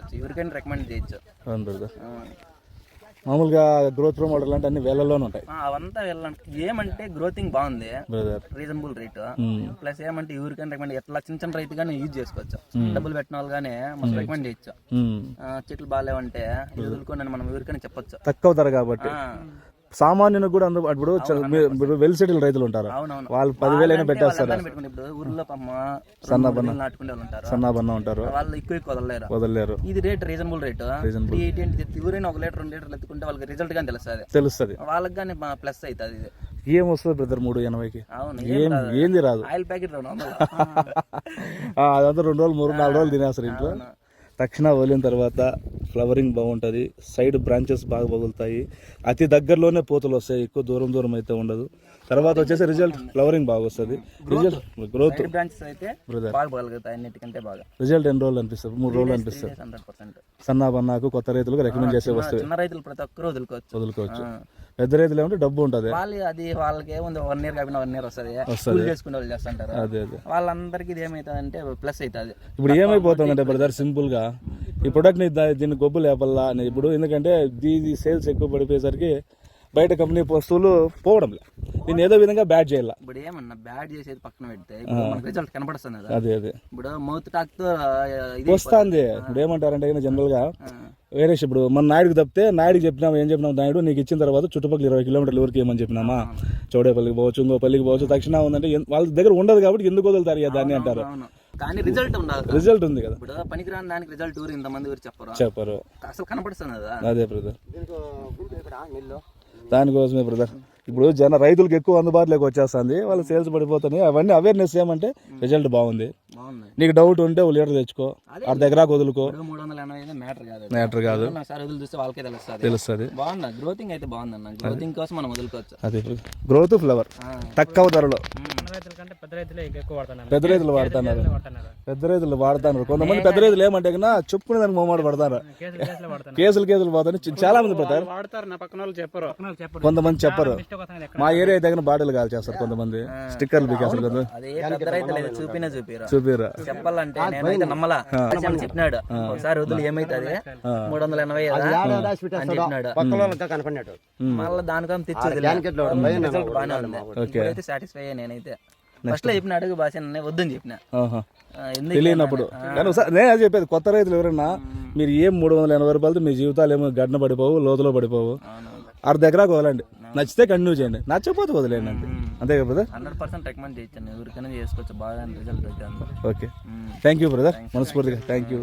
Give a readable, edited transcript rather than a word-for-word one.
చేసుకోవచ్చు, ఎవరికైనా రికమెండ్ చేయొచ్చు. అవును బ్రదర్. మామూలుగా గ్రోత్ మోడల్ అంటే అన్ని వేలల్లోనే ఉంటాయి. అవంతా వెళ్ళండి. ఏమంటే గ్రోతింగ్ బాగుంది బ్రదర్, రీజనబుల్ రేట్, ప్లస్ ఏమంటే ఎవరికైనా రికమెండ్ ఎట్లా చిన్న చిన్న రైతు కానీ యూజ్ చేసుకోవచ్చు, డబ్బులు పెట్టిన వాళ్ళు కానీ మనం రికమెండ్ చేయొచ్చు. చెట్లు బాగాలేవంటే వదులుకొని మనం ఎవరికైనా చెప్పొచ్చు, తక్కువ ధర కాబట్టి. సామాన్యునికి కూడా ఇప్పుడు వెల్ సెటిల్ రైతులు ఉంటారు, వాళ్ళు 10,000 అయినా పెట్టేస్తారు. ఇప్పుడు ఊర్లో సన్నాబన్న ఉంటారు, వాళ్ళు ఎక్కువ వదలలేరు. ఇది రేట్ రీజనబుల్ రేట్, 380 ఎవరైనా 1 లీటర్ 2 లీటర్లు ఎత్తుకుంటే వాళ్ళకి రిజల్ట్ కానీ తెలుస్తుంది, వాళ్ళకి కానీ ప్లస్ అవుతుంది. ఇది ఏం వస్తుంది బ్రదర్ 380కి? అవును, ఏంది రాదు. ఆయిల్ ప్యాకెట్ అదంతా 2 రోజులు 3-4 రోజులు తినేస్తారు ఇంట్లో. తక్షణ వదిలిన తర్వాత ఫ్లవరింగ్ బాగుంటుంది, సైడ్ బ్రాంచెస్ బాగా పగులుతాయి, అతి దగ్గరలోనే పూతలు వస్తాయి, ఎక్కువ దూరం అయితే ఉండదు. తర్వాత వచ్చేసి రిజల్ట్ ఫ్లవరింగ్ బాగా వస్తుంది, రిజల్ట్ గ్రోత్ బ్రాంచెస్ అయితే బాగా పగలుగుతాయి అన్నిటికంటే బాగా. రిజల్ట్ ఎన్ని రోజులు అనిపిస్తుంది? 3 రోజులు అనిపిస్తుంది. 100%. సన్నా బన్నాకు కొత్త రైతులకు రికమెండ్ చేసే వస్తుంది. చిన్న రైతులు ప్రతి ఒక్కరు వదులుకోవచ్చు. పెద్ద రైతులు ఏమంటే డబ్బు ఉంటుంది, వాళ్ళకి ఏముంది 1 ఇయర్ కాకుండా 1 ఇయర్ వస్తుంది చేసుకునే వాళ్ళు చేస్తుంటారు. అదే వాళ్ళందరికీ ఇది ఏమవుతుంది అంటే ప్లస్ అవుతుంది. ఇప్పుడు ఏమైపోతుందంటే బ్రదర్ సింపుల్ గా ఈ ప్రొడక్ట్ ని దీన్ని గొబ్బు లేపల్లా అని ఇప్పుడు, ఎందుకంటే దీని సేల్స్ ఎక్కువ పడిపోయేసరికి బయట కంపెనీ వస్తువులు పోవడం లేదు, దీన్ని ఏదో విధంగా బ్యాడ్ చేయాలి. ఇప్పుడు ఏమన్నా బ్యాడ్ చేసేది పక్కన పెడితే రిజల్ట్ కనపడుతుంది. అదే ఇప్పుడు మౌత్ టాక్ తో వస్తుంది. ఇప్పుడు ఏమంటారంటే జనరల్ గా వేరే ఇప్పుడు మన నాయుడికి తప్పితే నాయుడికి చెప్పినాము, ఏం చెప్పినాం, నాయుడు నీకు ఇచ్చిన తర్వాత చుట్టుపక్కల 20 కిలోమీటర్ల ఊరికి ఏమని చెప్పినామా, చౌడేపల్లికి పోవచ్చు, ఇంకోపల్లికి పోవచ్చు, తక్షణ ఉందంటే వాళ్ళ దగ్గర ఉండదు కాబట్టి ఎందుకు వదులుతారు దాన్ని అంటారు. కానీ రిజల్ట్ ఉండాలి, రిజల్ట్ ఉంది కదా. ఇప్పుడు పనికిరాని దానికి రిజల్ట్ ఇంతమంది చెప్పరు, అసలు కనపడుతుంది కదా. అదే బ్రదర్, దానికోసమే బ్రదర్ ఇప్పుడు రైతులకు ఎక్కువ అందుబాటులోకి వచ్చేస్తుంది, వాళ్ళ సేల్స్ పడిపోతున్నాయి. అవన్నీ అవేర్నెస్ ఏమంటే రిజల్ట్ బాగుంది, నీకు డౌట్ ఉంటే 1 లీటర్ తెచ్చుకో, ఆ దగ్గర వదులుకో, 380 మ్యాటర్ కాదు, వాళ్ళకే తెలుస్తుంది. బాగుంది, గ్రోతింగ్ అయితే బాగుందన్న, గ్రోతింగ్ కోసం మనం వదులుకోవచ్చు. అదే గ్రోత్ ఫ్లవర్ తక్కువ ధరలో పెద్ద రైతులు వాడుతున్నారు, కొంతమంది పెద్ద రైతులు ఏమంటే కన్నా చెప్పుకునే దానికి మొమ్మాట పడతారు, కేసులు పోతారు చాలా మంది పడతారు, కొంతమంది చెప్పరు. మా ఏరియా దగ్గర బాటిల్ కాల్ చేస్తారు, కొంతమంది స్టిక్కర్లు బికేస్తారు కదా, చూపిరా చెప్పాలంటే నేనైతే నమ్మలా. చెప్పినాడు ఒకసారి వదులు ఏమైతుంది 380 అని చెప్పినాడు, మళ్ళీ దానికం తెచ్చి బాగానే ఉంది, సాటిస్ఫై అయ్యా. నేనైతే ఫస్ట్ లో చెప్పిన అడుగు భాష వద్దని చెప్పిన తెలియనప్పుడు. కానీ నేను అది చెప్పేది కొత్త రైతులు ఎవరన్నా మీరు ఏం 380 రూపాయలతో మీ జీవితాలు ఏమో గడ్డ పడిపోవు, లోతులో పడిపోవు, 1/2 ఎకరాకు వదలండి, నచ్చితే కంటిన్యూ చేయండి, నచ్చకపోతే వదిలేండి అంతే. అంతే కదా బ్రదర్? 100% రికమెండ్ చేయొచ్చు, ఎవరికైనా చేసుకోవచ్చు, బాగా రిజల్ట్ అయితే. ఓకే, థ్యాంక్ యూ బ్రదర్, మనస్ఫూర్తిగా థ్యాంక్ యూ.